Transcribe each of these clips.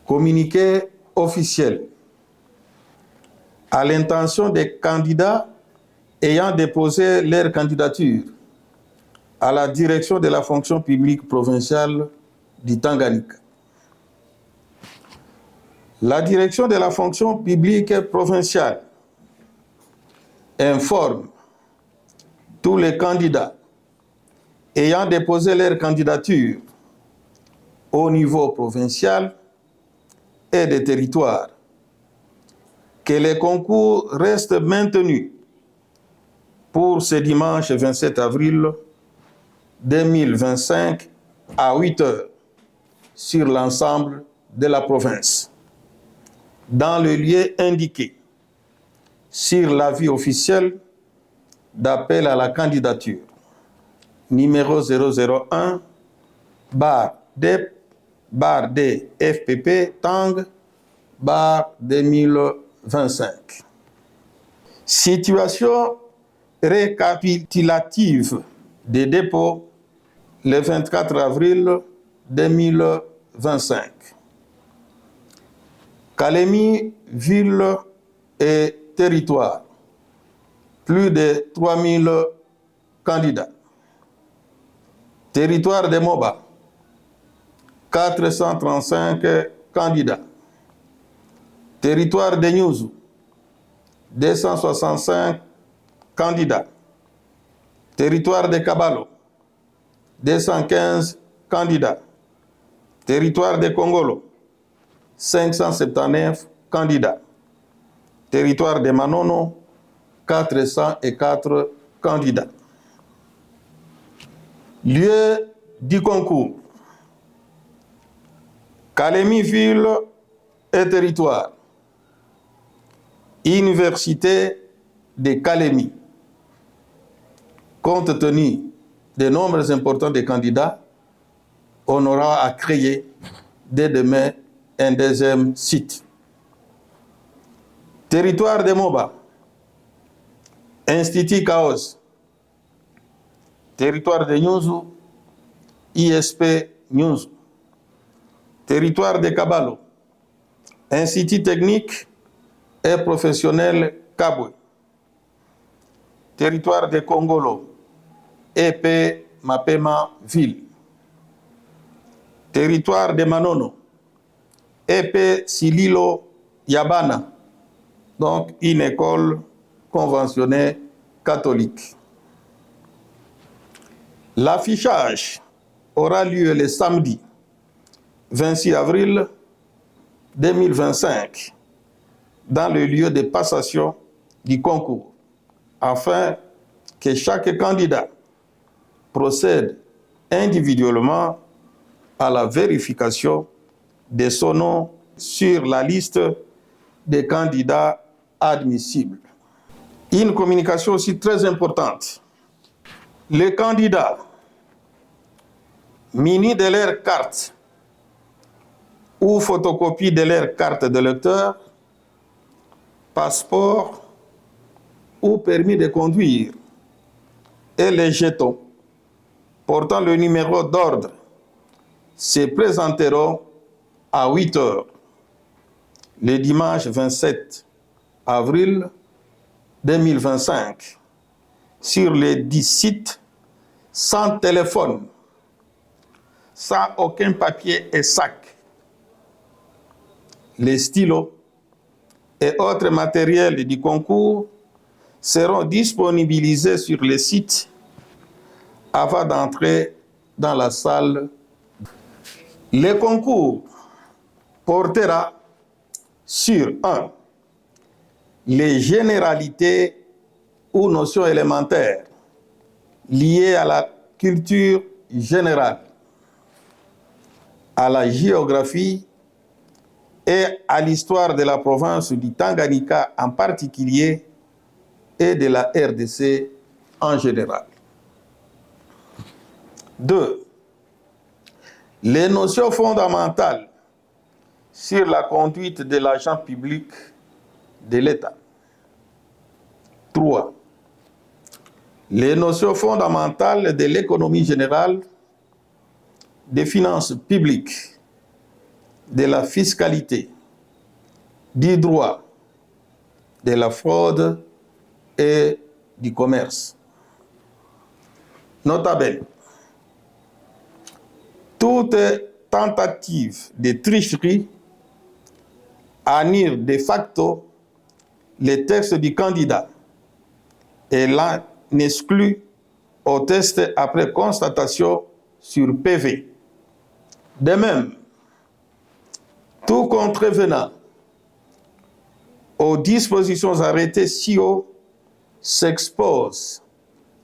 Communiqué officiel. À l'intention des candidats ayant déposé leur candidature à la direction de la fonction publique provinciale du Tanganyika. La direction de la fonction publique provinciale informe tous les candidats ayant déposé leur candidature au niveau provincial et des territoires que les concours restent maintenus pour ce dimanche 27 avril 2025 à 8 heures sur l'ensemble de la province, dans le lieu indiqué sur l'avis officiel d'appel à la candidature numéro 001 DEP DFPP Tang 2025. Situation récapitulative des dépôts le 24 avril 2025. Kalemi, ville et territoire. Plus de 3000 candidats. Territoire de Moba, 435 candidats. Territoire de Nyuzu, 265 candidats. Territoire de Kabalo, 215 candidats. Territoire de Kongolo, 579 candidats. Territoire de Manono, 404 candidats. Lieu du concours. Kalemi, ville et territoire. Université de Kalemi. Compte tenu des nombres importants de candidats, on aura à créer dès demain un deuxième site. Territoire de Moba. Institut Chaos. Territoire de Nyuzu, ISP Nyuzu. Territoire de Kabalo, Institut technique et professionnel Kabwe. Territoire de Kongolo, EP Mapema Ville. Territoire de Manono, EP Sililo Yabana, donc une école conventionnée catholique. L'affichage aura lieu le samedi 26 avril 2025 dans le lieu de passation du concours, afin que chaque candidat procède individuellement à la vérification de son nom sur la liste des candidats admissibles. Une communication aussi très importante. Les candidats munis de leur carte ou photocopie de leur carte d'électeur, passeport ou permis de conduire et les jetons portant le numéro d'ordre se présenteront à 8 heures le dimanche 27 avril 2025 sur les 10 sites sans téléphone, sans aucun papier et sac. Les stylos et autres matériels du concours seront disponibilisés sur le site avant d'entrer dans la salle. Le concours portera sur 1. Les généralités ou notions élémentaires liées à la culture générale, à la géographie et à l'histoire de la province du Tanganyika en particulier et de la RDC en général. 2. Les notions fondamentales sur la conduite de l'agent public de l'État. 3. Les notions fondamentales de l'économie générale, des finances publiques, de la fiscalité, du droit, de la fraude et du commerce. Notablement, toute tentative de tricherie annule de facto les textes du candidat et l'en exclut au test après constatation sur PV. De même, tout contrevenant aux dispositions arrêtées si haut s'expose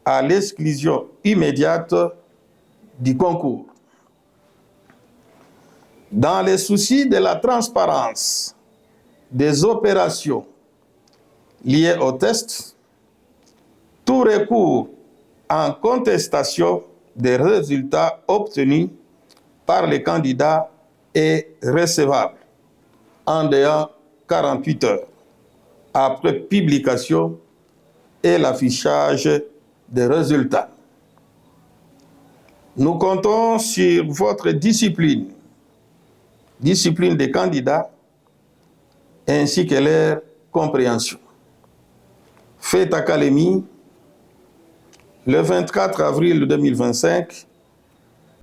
à l'exclusion immédiate du concours. Dans les soucis de la transparence des opérations liées au test, tout recours en contestation des résultats obtenus par les candidats est recevable en dehors 48 heures après publication et l'affichage des résultats. Nous comptons sur votre discipline des candidats ainsi que leur compréhension. Fête Académie, le 24 avril 2025,